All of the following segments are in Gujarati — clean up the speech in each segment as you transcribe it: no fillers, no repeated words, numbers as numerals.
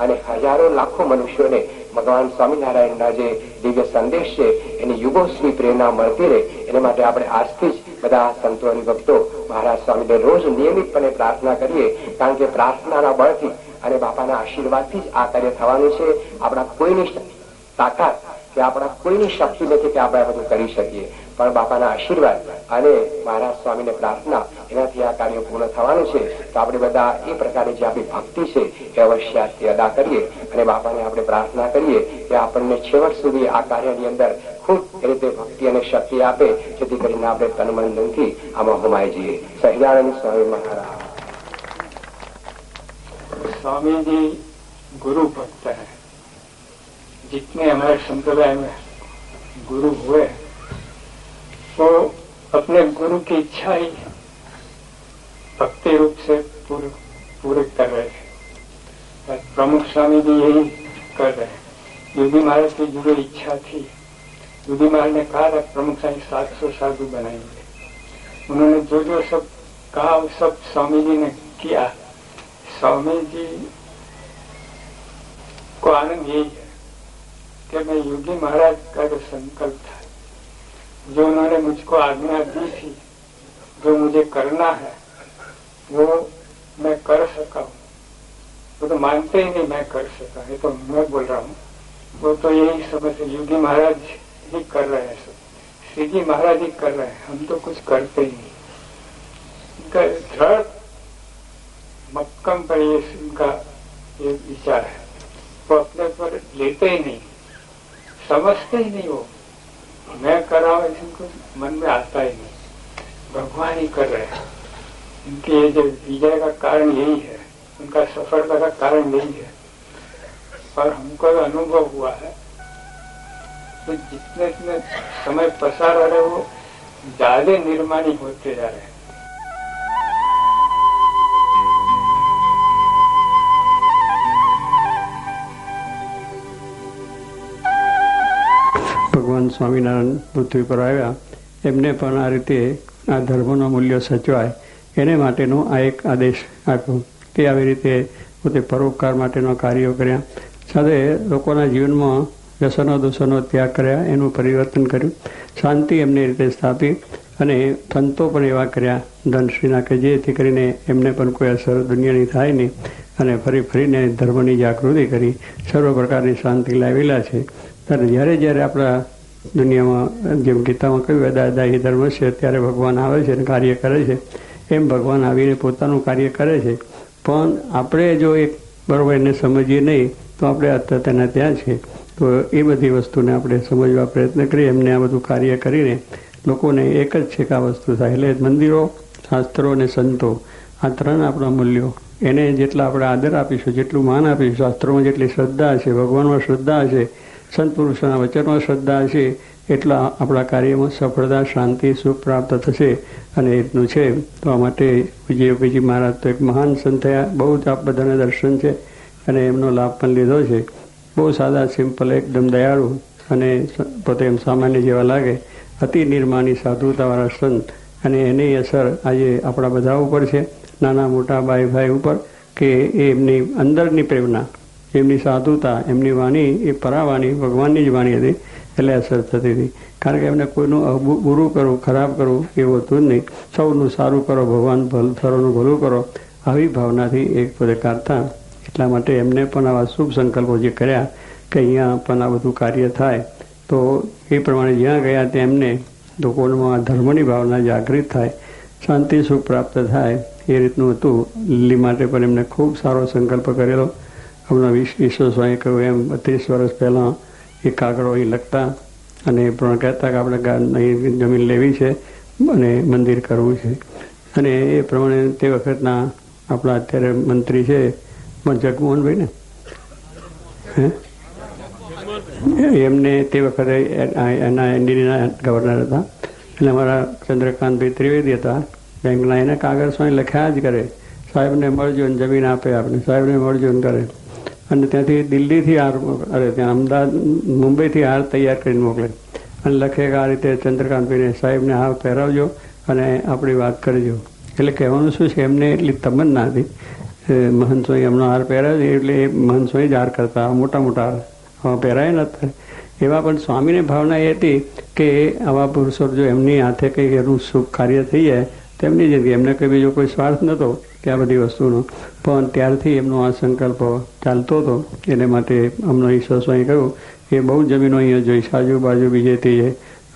અને હજારો લાખો મનુષ્યોને ભગવાન સ્વામિનારાયણના જે દિવ્ય સંદેશ છે એની યુગોસ્વી પ્રેરણા મળતી રહે એને માટે આપણે આજથી જ બધા સંતો અને ભક્તો મહારાજ સ્વામીને રોજ નિયમિતપણે પ્રાર્થના કરીએ, કારણ કે પ્રાર્થનાના બળથી અને બાપાના આશીર્વાદથી જ આ કાર્ય થવાનું છે. આપણા કોઈની તાકાત કે આપણા કોઈની શક્તિ નથી કે આપણે આ બધું કરી શકીએ, પણ બાપાના આશીર્વાદ અને મહારાજ સ્વામીને પ્રાર્થના એનાથી આ કાર્ય પૂર્ણ થવાનું છે. તો આપણે બધા એ પ્રકારની જે આપણી ભક્તિ છે એ અવશ્ય અદા કરીએ અને બાપાને આપણે પ્રાર્થના કરીએ કે આપણને છેવટ સુધી આ કાર્યની અંદર ખૂબ એ રીતે ભક્તિ અને શક્તિ આપે, જેથી કરીને આપણે તન મન ધનથી આમાં હોમાઈ જઈએ. સહજાનંદ સ્વામી મહારાજ. स्वामी जी गुरु भक्त है. जितने हमारे संप्रदाय में गुरु हुए वो अपने गुरु की इच्छा ही भक्ति रूप से पूरे कर रहे थे. प्रमुख स्वामी जी यही कर रहे हैं. योगी महाराज की जो इच्छा थी, योगी महाराज ने कहा था प्रमुख स्वामी 700 साधु बनाएंगे. उन्होंने जो जो सब कहा वो सब स्वामी जी ने किया. स्वामी जी को आनंद यही है कि मैं योगी महाराज का जो संकल्प था, जो उन्होंने मुझको आज्ञा दी थी, जो मुझे करना है वो मैं कर सका हूँ. वो तो मानते ही नहीं मैं कर सका, ये तो मैं बोल रहा हूँ. वो तो यही समझते योगी महाराज ही कर रहे हैं, सब श्री जी महाराज ही कर रहे हैं, हम तो कुछ करते ही नहीं. इनका दृढ़ मक्कम पर ये इनका ये विचार है. वो अपने पर लेते ही नहीं, समझते ही नहीं. वो मैं कर रहा हूँ इनको मन में आता ही नहीं, भगवान ही कर रहे हैं. इनकी ये जो विजय का कारण यही है, उनका सफलता का कारण यही है. और हमको अनुभव हुआ है तो जितने समय पसार हो रहे वो ज्यादा निर्माणी होते जा रहे हैं. ભગવાન સ્વામિનારાયણ પૃથ્વી પર આવ્યા, એમને પણ આ રીતે આ ધર્મના મૂલ્યો સચવાય એને માટેનો આ એક આદેશ આપ્યો. તે આવી રીતે પોતે પરોપકાર માટેના કાર્યો કર્યા, સાથે લોકોના જીવનમાં વ્યસનો દૂષણો ત્યાગ કર્યા, એનું પરિવર્તન કર્યું, શાંતિ એમની રીતે સ્થાપી અને સંતો પણ એવા કર્યા ધનશ્રીના કે જેથી કરીને એમને પણ કોઈ અસર દુનિયાની થાય નહીં અને ફરીને ધર્મની જાગૃતિ કરી સર્વ પ્રકારની શાંતિ લાવેલા છે. ત્યારે જ્યારે આપણા દુનિયામાં જેમ ગીતામાં કહ્યું દાદા એ ધર્મ છે, ત્યારે ભગવાન આવે છે અને કાર્ય કરે છે. એમ ભગવાન આવીને પોતાનું કાર્ય કરે છે, પણ આપણે જો એક બરોબર એને સમજીએ નહીં તો આપણે અત્યારે તેના ત્યાં છે. તો એ બધી વસ્તુને આપણે સમજવા પ્રયત્ન કરીએ. એમને આ બધું કાર્ય કરીને લોકોને એક જ છે કે આ વસ્તુ થાય. એટલે મંદિરો, શાસ્ત્રો અને સંતો આ ત્રણ આપણા મૂલ્યો, એને જેટલા આપણે આદર આપીશું, જેટલું માન આપીશું, શાસ્ત્રોમાં જેટલી શ્રદ્ધા છે, ભગવાનમાં શ્રદ્ધા છે, સંત પુરુષોના વચનમાં શ્રદ્ધા છે, એટલા આપણા કાર્યમાં સફળતા, શાંતિ, સુખ પ્રાપ્ત થશે. અને એટલું છે તો આ માટે વિજયજી મહારાજ તો એક મહાન સંત થયા. બહુ જ આપ બધાને દર્શન છે અને એમનો લાભ પણ લીધો છે. બહુ સાદા, સિમ્પલ, એકદમ દયાળુ અને પોતે એમ સામાન્ય જેવા લાગે, અતિ નિર્માની સાધુતાવાળા સંત. અને એની અસર આજે આપણા બધા ઉપર છે, નાના મોટા ભાઈ ઉપર, કે એમની અંદરની પ્રેરણા, એમની સાધુતા, એમની વાણી એ પરાવાણી ભગવાનની જ વાણી હતી, એટલે અસર થતી હતી. કારણ કે એમને કોઈનું બુરું કરવું, ખરાબ કરવું એવું હતું જ નહીં. સૌનું સારું કરો, ભગવાન સર્વનું ભલું કરો, આવી ભાવનાથી એક પોતે કરતા. એટલા માટે એમને પણ આવા શુભ સંકલ્પો જે કર્યા કે અહીંયા પણ આ બધું કાર્ય થાય, તો એ પ્રમાણે જ્યાં ગયા ત્યાં એમને લોકોમાં ધર્મની ભાવના જાગૃત થાય, શાંતિ સુખ પ્રાપ્ત થાય, એ રીતનું હતું. લીલી માટે પણ એમને ખૂબ સારો સંકલ્પ કરેલો. હમણાં ઈશ્વર સ્વામી કહ્યું એમ 32 વર્ષ પહેલાં એ કાગળો અહીં લખતા અને એ પણ કહેતા કે આપણે અહીં જમીન લેવી છે અને મંદિર કરવું છે. અને એ પ્રમાણે તે વખતના આપણા અત્યારે મંત્રી છે જગમોહનભાઈ ને, એમને તે વખતે એના એનડીના ગવર્નર હતા. એટલે અમારા ચંદ્રકાંતભાઈ ત્રિવેદી હતા બેંકના, એને કાગળ સ્વામી લખ્યા જ કરે, સાહેબને મળજો ને જમીન આપે આપણે, સાહેબને મળજો ને કરે. અને ત્યાંથી દિલ્હીથી હાર, ત્યાં અમદાવાદ મુંબઈથી હાર તૈયાર કરીને મોકલે અને લખે કે આ રીતે ચંદ્રકાંતભાઈને સાહેબને હાર પહેરાવજો અને આપણી વાત કરજો. એટલે કહેવાનું શું છે, એમને એટલી તમન્ના હતી મહંત સ્વામી એમનો હાર પહેરાયો છે એટલે એ મહંત સ્વામી જ હાર કરતા, મોટા મોટા હાર પહેરાય નથી. એવા પણ સ્વામીની ભાવના એ હતી કે આવા પુરુષો જો એમની હાથે કંઈક એનું શુભ કાર્ય થઈ જાય તેમની જિંદગી, એમને કંઈ બીજો કોઈ સ્વાર્થ નહોતો કે આ બધી વસ્તુનો, પણ ત્યારથી એમનો આ સંકલ્પ ચાલતો હતો. એને માટે અમને ઈશ્વર સ્વામી કહ્યું એ બહુ જમીનો અહીંયા જોઈશ, આજુબાજુ બીજે તે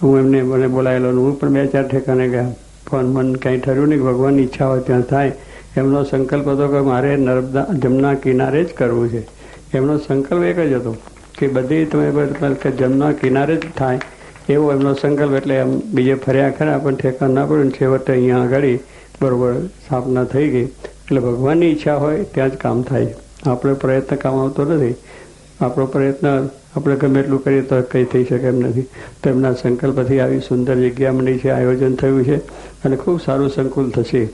હું એમને મને બોલાયેલો, હું પણ 2-4 ઠેકાને ગયા, પણ મને કાંઈ ઠર્યું નહીં કે ભગવાનની ઈચ્છા હોય ત્યાં થાય. એમનો સંકલ્પ હતો કે મારે નર્મદા જમના કિનારે જ કરવું છે. એમનો સંકલ્પ એક જ હતો કે બધી તમે કે જમના કિનારે જ થાય એવો એમનો સંકલ્પ. એટલે એમ બીજે ફર્યા ખરા પણ ઠેકાણ ના પડ્યું. છેવટે અહીંયા આગળ બરોબર સ્થાપના થઈ ગઈ. એટલે ભગવાનની ઈચ્છા હોય ત્યાં જ કામ થાય. આપણે પ્રયત્ન કામ આવતો નથી. આપણો પ્રયત્ન આપણે ગમે એટલું કરીએ તો કંઈ થઈ શકે એમ નથી. તો એમના સંકલ્પથી આવી સુંદર જગ્યા મળી છે, આયોજન થયું છે અને ખૂબ સારું સંકુલ થશે.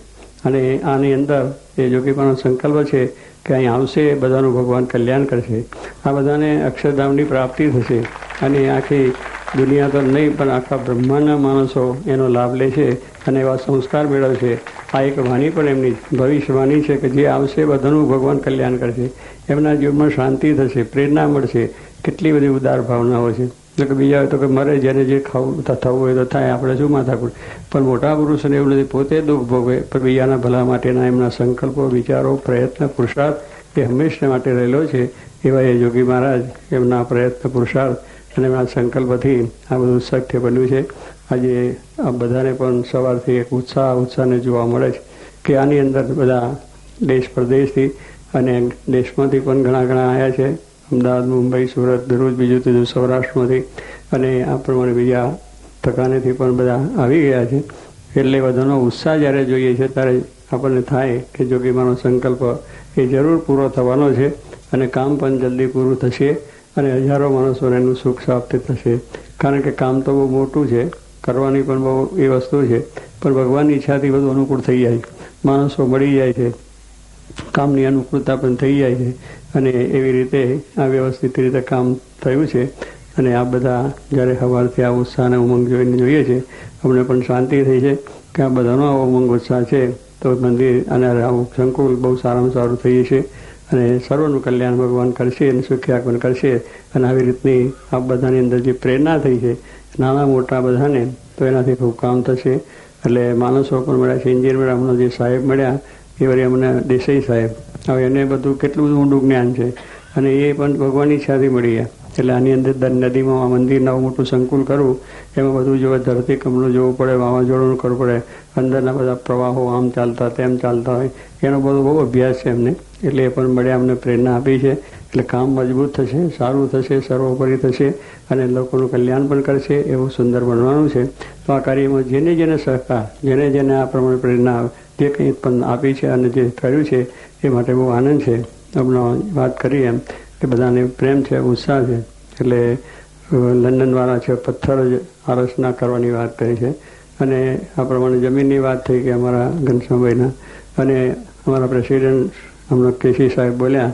અને આની અંદર એ જોગીપાનો સંકલ્પ છે કે અહીં આવશે બધાનું ભગવાન કલ્યાણ કરશે, આ બધાને અક્ષરધામની પ્રાપ્તિ થશે અને આખી દુનિયા તો નહીં પણ આખા બ્રહ્માંડના માણસો એનો લાભ લે છે અને એવા સંસ્કાર મેળવશે. આ એક વાણી પણ એમની ભવિષ્યવાણી છે કે જે આવશે બધાનું ભગવાન કલ્યાણ કરશે, એમના જીવનમાં શાંતિ થશે, પ્રેરણા મળશે. કેટલી બધી ઉદાર ભાવનાઓ છે. એટલે કે બીજા હોય તો કે મરે, જેને જે ખાવું થવું હોય તો થાય, આપણે શું માથાકૂટ. પણ મોટા પુરુષોને એવું નથી, પોતે દુઃખ ભોગવે પણ બીજાના ભલા માટેના એમના સંકલ્પો, વિચારો, પ્રયત્ન, પુરુષાર્થ એ હંમેશા માટે રહેલો છે. એવા એ યોગી મહારાજ એમના પ્રયત્ન, પુરુષાર્થ અને એમના સંકલ્પથી આ બધું શક્ય બન્યું છે. આજે આ બધાને પણ સવારથી એક ઉત્સાહને જોવા મળે છે કે આની અંદર બધા દેશ પ્રદેશથી અને દેશમાંથી પણ ઘણા આવ્યા છે. અમદાવાદ, મુંબઈ, સુરત, ભરૂચ, બીજું ત્રીજું સૌરાષ્ટ્રમાંથી અને આ પ્રમાણે બીજા ઠકાનેથી પણ બધા આવી ગયા છે. એટલે બધાનો ઉત્સાહ જ્યારે જોઈએ છે ત્યારે આપણને થાય કે જોગીમાનો સંકલ્પ એ જરૂર પૂરો થવાનો છે અને કામ પણ જલ્દી પૂરું થશે અને હજારો માણસોને એનું સુખ પ્રાપ્તિ થશે. કારણ કે કામ તો બહુ મોટું છે, કરવાની પણ બહુ એ વસ્તુ છે, પણ ભગવાનની ઈચ્છાથી બધું અનુકૂળ થઈ જાય, માણસો મળી જાય છે, કામની અનુકૂળતા પણ થઈ જાય છે અને એવી રીતે આ વ્યવસ્થિત રીતે કામ થયું છે. અને આ બધા જ્યારે સવારથી આ ઉત્સાહ અને ઉમંગ જોઈને જોઈએ છે, અમને પણ શાંતિ થઈ છે કે આ બધાનો આવો ઉમંગ ઉત્સાહ છે તો મંદિર અને આવું સંકુલ બહુ સારામાં સારું થઈ છે અને સર્વનું કલ્યાણ ભગવાન કરશે અને સુખ્યાપન કરશે. અને આવી રીતની આ બધાની અંદર જે પ્રેરણા થઈ છે નાના મોટા બધાને, તો એનાથી ખૂબ કામ થશે. એટલે માણસો પણ મળ્યા છે. એન્જિનિયર મેળા હમણાં જે સાહેબ મળ્યા એ વળી અમને દેસાઈ સાહેબ, હવે એને બધું કેટલું બધું ઊંડું જ્ઞાન છે અને એ પણ ભગવાનની ઈચ્છાથી મળી ગયા. એટલે આની અંદર નદીમાં આ મંદિર નવું મોટું સંકુલ કરવું, એમાં બધું જોવે, ધરતીકંપનું જોવું પડે, વાવાઝોડું કરવું પડે, અંદરના બધા પ્રવાહો આમ ચાલતા તેમ ચાલતા હોય, એનો બધો બહુ અભ્યાસ છે એમને. એટલે એ પણ મળ્યા, અમને પ્રેરણા આપી છે. એટલે કામ મજબૂત થશે, સારું થશે, સર્વોપરી થશે અને લોકોનું કલ્યાણ પણ કરશે. એવું સુંદર બનવાનું છે. તો આ કાર્યમાં જેને જેને સહકાર, જેને આ પ્રમાણે પ્રેરણા જે કંઈ પણ આપી છે અને જે કર્યું છે એ માટે બહુ આનંદ છે. હમણાં વાત કરી એમ કે બધાને પ્રેમ છે, ઉત્સાહ છે. એટલે લંડનવાળા છે, પથ્થર જ આરસના કરવાની વાત કરી છે અને આ પ્રમાણે જમીનની વાત થઈ કે અમારા ઘનશ્યામભાઈના અને અમારા પ્રેસિડેન્ટ હમણાં કેસી સાહેબ બોલ્યા,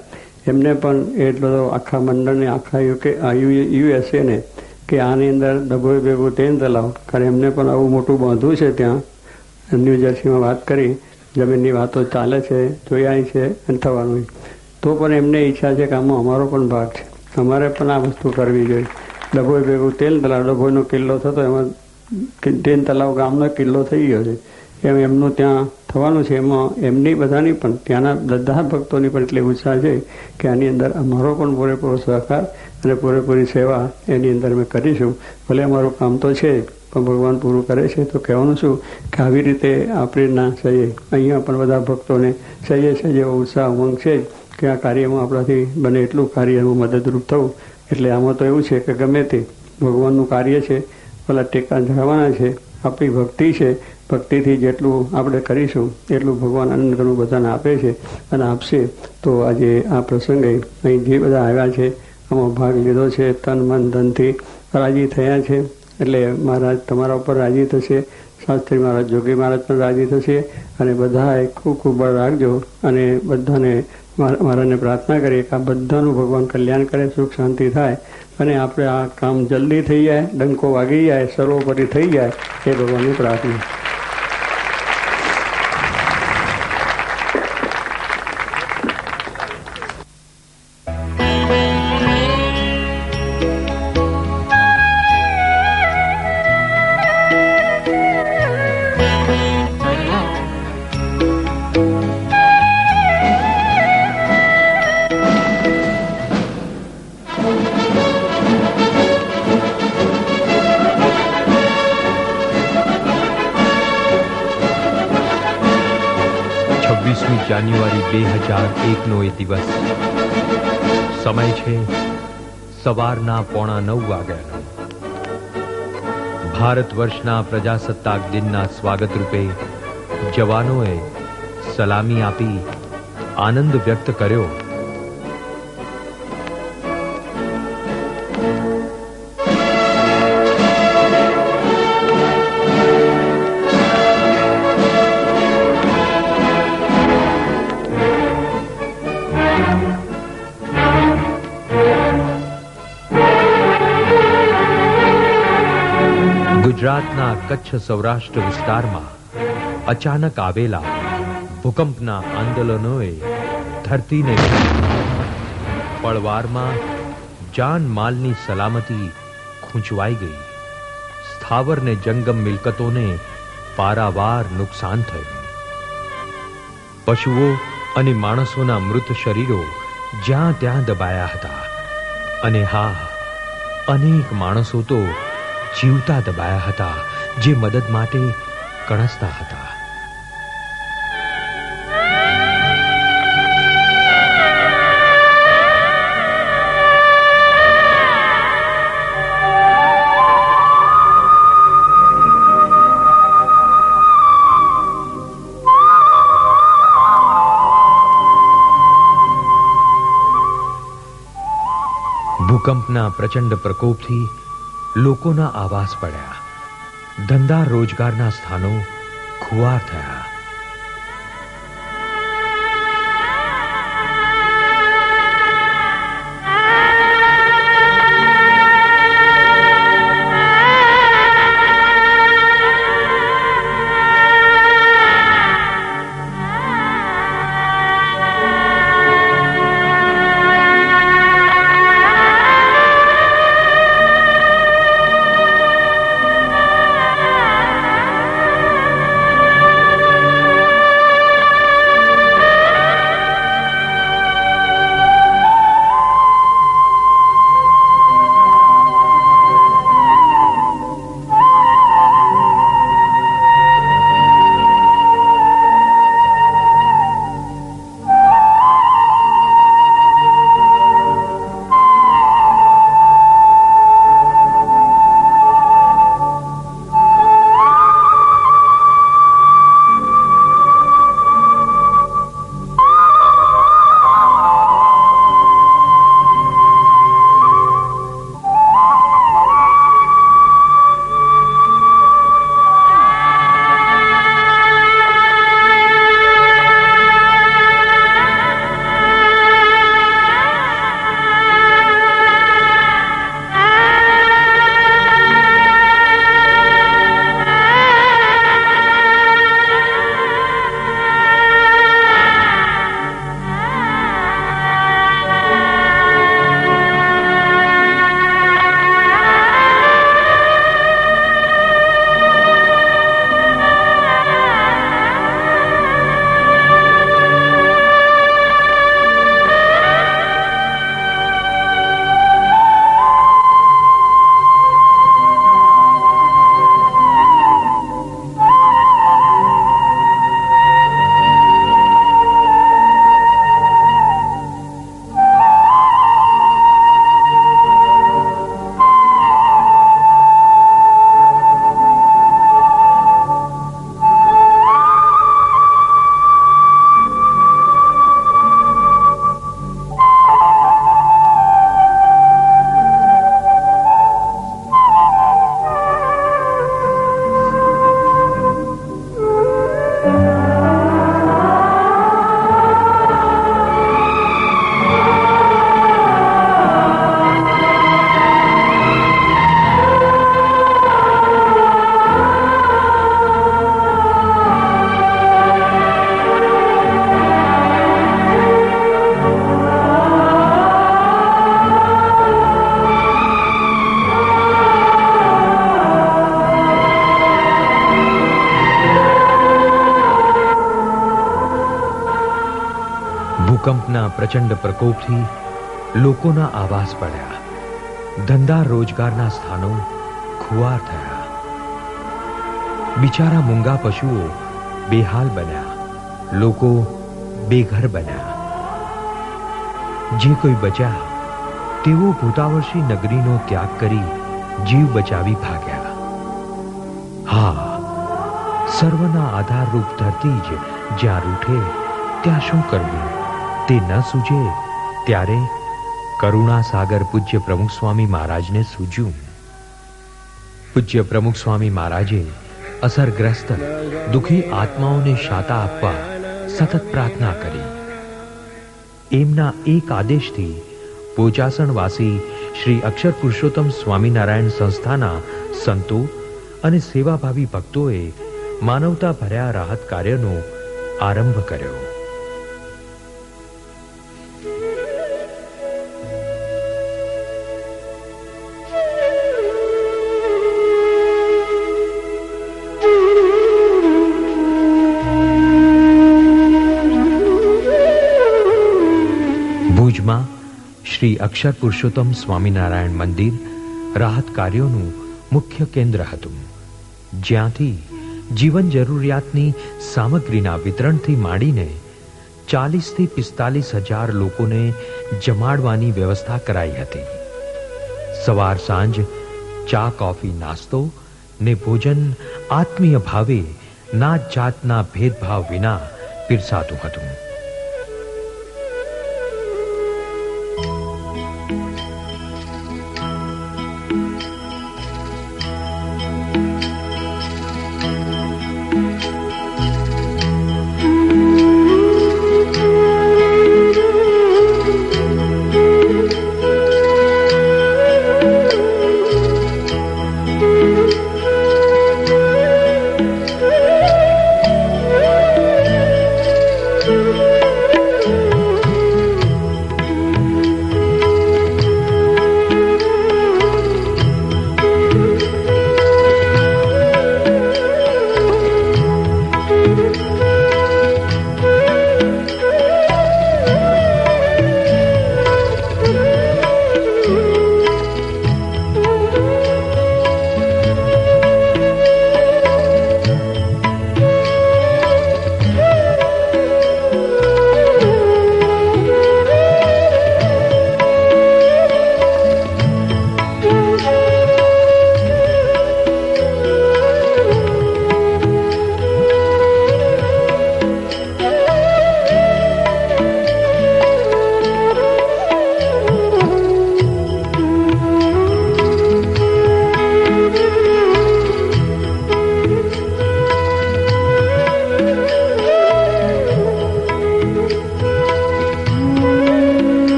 એમને પણ એટલો આખા મંડળને, આખા યુએસએને કે આની અંદર ડભોઈ ભેગું તેન તલાવ, કારણ એમને પણ આવું મોટું બાંધવું છે ત્યાં ન્યૂ જર્સીમાં વાત કરી. જમીનની વાતો ચાલે છે, જોયા છે અને થવાનું. તો પણ એમને ઈચ્છા છે કે આમાં અમારો પણ ભાગ છે, અમારે પણ આ વસ્તુ કરવી જોઈએ. ડભોઈ ભેગું તેલ તલાવ, ડભોઈનો કિલ્લો થતો, એમાં તેન તલાવ ગામનો કિલ્લો થઈ ગયો છે. એમ એમનું ત્યાં થવાનું છે. એમાં એમની બધાની પણ, ત્યાંના બધા ભક્તોની પણ એટલી ઉત્સાહ છે કે આની અંદર અમારો પણ પૂરેપૂરો સહકાર અને પૂરેપૂરી સેવા એની અંદર અમે કરીશું. ભલે અમારું કામ તો છે પણ ભગવાન પૂરું કરે છે. તો કહેવાનું શું કે આવી રીતે આપણે ના સહીએ, અહીંયા પણ બધા ભક્તોને સહીએ એવો ઉત્સાહ ઉમંગ છે કે આ કાર્યમાં આપણાથી બને એટલું કાર્યમાં મદદરૂપ થવું. એટલે આમાં તો એવું છે કે ગમે તે ભગવાનનું કાર્ય છે, પેલા ટેકા ધરવાના છે, આપણી ભક્તિ છે, ભક્તિથી જેટલું આપણે કરીશું એટલું ભગવાન આનંદ ઘણું બધાને આપે છે અને આપશે. તો આજે આ પ્રસંગે અહીં જે બધા આવ્યા છે આમાં ભાગ લીધો છે, તન મન ધનથી રાજી થયા છે. એટલે મહારાજ તમારા ઉપર રાજી થશે, શાસ્ત્રી મહારાજ, જોગી મહારાજ પણ રાજી થશે અને બધાએ ખૂબ ખૂબ બળ રાખજો. અને બધાને મહારાજને પ્રાર્થના કરીએ કે આ બધાનું ભગવાન કલ્યાણ કરે, સુખ શાંતિ થાય અને આપણે આ કામ જલ્દી થઈ જાય, ડંકો વાગી જાય, સર્વોપરી થઈ જાય એ ભગવાનની પ્રાર્થના. જાન્યુઆરી 2001નો એ દિવસ. સમય છે સવારના 8:45 વાગ્યાનો. ભારત વર્ષના પ્રજાસત્તાક દિનના સ્વાગત રૂપે જવાનોએ સલામી આપી આનંદ વ્યક્ત કર્યો. ગુજરાતના કચ્છ સૌરાષ્ટ્ર વિસ્તારમાં અચાનક આવેલા ભૂકંપના આંદોલનોએ ધરતીને પળવારમાં જાનમાલની સલામતી ખૂંચવાઈ ગઈ. સ્થાવર ને જંગમ મિલકતોને પારાવાર નુકસાન થયું. પશુઓ અને માણસોના મૃત શરીરો જ્યાં ત્યાં દબાયા હતા. અને હા, અનેક માણસો તો જીવતા દબાયા હતા, જે મદદ માટે કણસતા હતા. ભૂકંપના પ્રચંડ પ્રકોપથી લોકોના આવાસ પડ્યા. ધંધા રોજગારના સ્થાનો ખુવાર થયા. ભૂકંપના પ્રચંડ પ્રકોપથી લોકોના આવાસ પડ્યા. ધંધા રોજગારના સ્થાનો ખુવાર થયા. બિચારા મૂંગા પશુઓ બેહાલ બન્યા. લોકો બેઘર બન્યા. જે કોઈ બચ્યા તેઓ ભૂતાવર્ષી નગરીનો ત્યાગ કરી જીવ બચાવી ભાગ્યા. હા, સર્વના આધારરૂપ ધરતી જ જ્યાં રૂઠે ત્યાં શું કરવું તે ન સૂજે ત્યારે કરુણા સાગર પૂજ્ય પ્રમુખ સ્વામી મહારાજને સૂજ્યું. પૂજ્ય પ્રમુખ સ્વામી મહારાજે અસરગ્રસ્ત દુઃખી આત્માઓને શાતા આપવા સતત પ્રાર્થના કરી. એમના એક આદેશથી પોચાસણવાસી શ્રી અક્ષર પુરુષોત્તમ સ્વામિનારાયણ સંસ્થાના સંતો અને સેવાભાવી ભક્તોએ માનવતા ભર્યા રાહત કાર્યનો આરંભ કર્યો. ભુજમાં શ્રી અક્ષર પુરુષોત્તમ સ્વામિનારાયણ મંદિર રાહત કાર્યોનું મુખ્ય કેન્દ્ર હતું, જ્યાંથી જીવન જરૂરિયાતની સામગ્રીના વિતરણથી માંડીને 40 થી 45 હજાર લોકોને જમાડવાની વ્યવસ્થા કરાઈ હતી. સવાર સાંજ ચા કોફી નાસ્તો ને ભોજન આત્મીય ભાવે નાત જાતના ભેદભાવ વિના પીરસાતું હતું.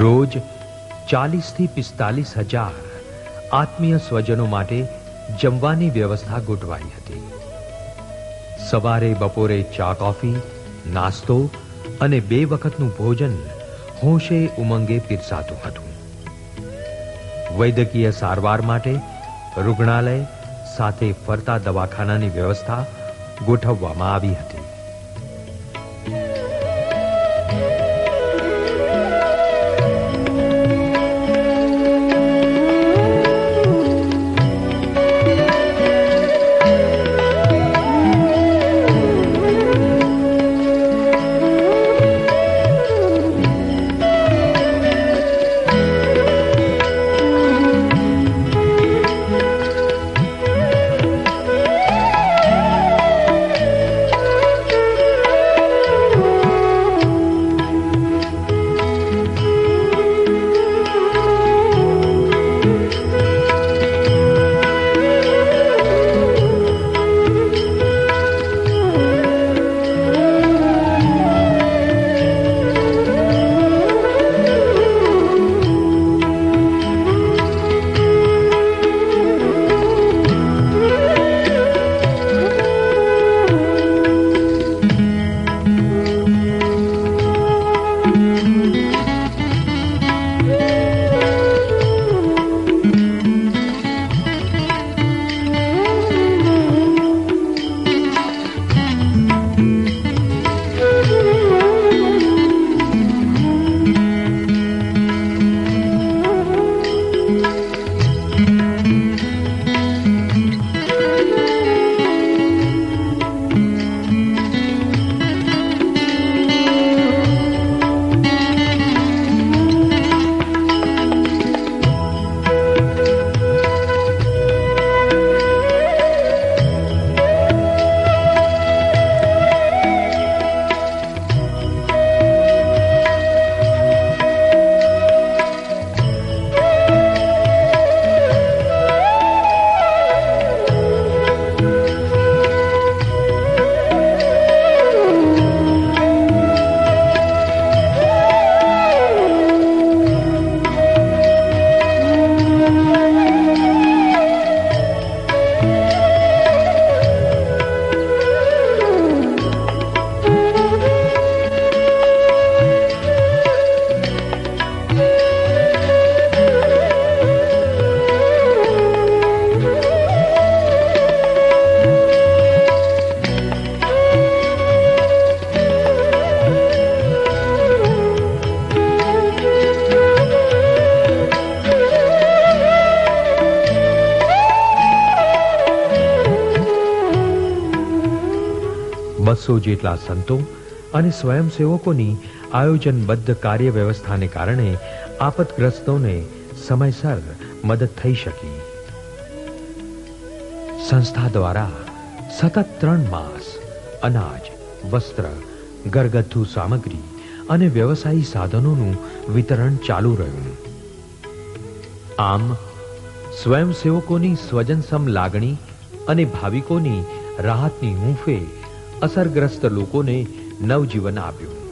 રોજ 40 થી 45 હજાર આત્મીય સ્વજનો માટે જમવાની વ્યવસ્થા ગોઠવાઈ હતી. સવારે બપોરે ચા કોફી નાસ્તો અને 2 વખતનું ભોજન હોંશે ઉમંગે પીરસાતું હતું. વૈદ્યકીય સારવાર માટે રૂગ્ણાલય સાથે ફરતા દવાખાનાની વ્યવસ્થા ગોઠવવામાં આવી હતી. 200 જેટલા સંતો અને સ્વયંસેવકોની આયોજનબદ્ધ કાર્ય વ્યવસ્થાને કારણે આપતગ્રસ્તોને સમયસર મદદ થઈ શકી. સંસ્થા દ્વારા સતત 3 માસ અનાજ, વસ્ત્ર, ઘરગથ્થુ સામગ્રી અને વ્યવસાયી સાધનોનું વિતરણ ચાલુ રહ્યું. આમ સ્વયંસેવકોની સ્વજનસમ લાગણી અને ભાવિકોની રાહતની હૂંફે અસરગ્રસ્ત લોકોને નવજીવન આપ્યું.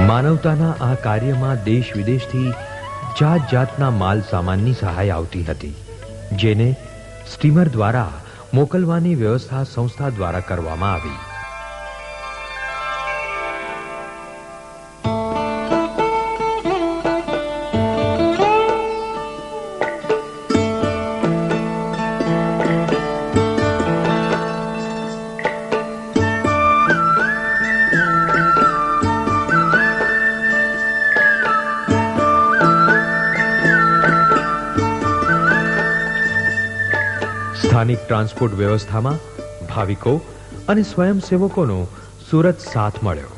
માનવતાના આ કાર્યમાં દેશ વિદેશથી જાત જાતના માલ સામાનની સહાય આવતી હતી, જેને સ્ટીમર દ્વારા મોકલવાની વ્યવસ્થા સંસ્થા દ્વારા કરવામાં આવી. સ્થાનિક ટ્રાન્સપોર્ટ વ્યવસ્થામાં ભાવિકો અને સ્વયંસેવકોનો સુરત સાથ મળ્યો.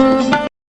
Thank you.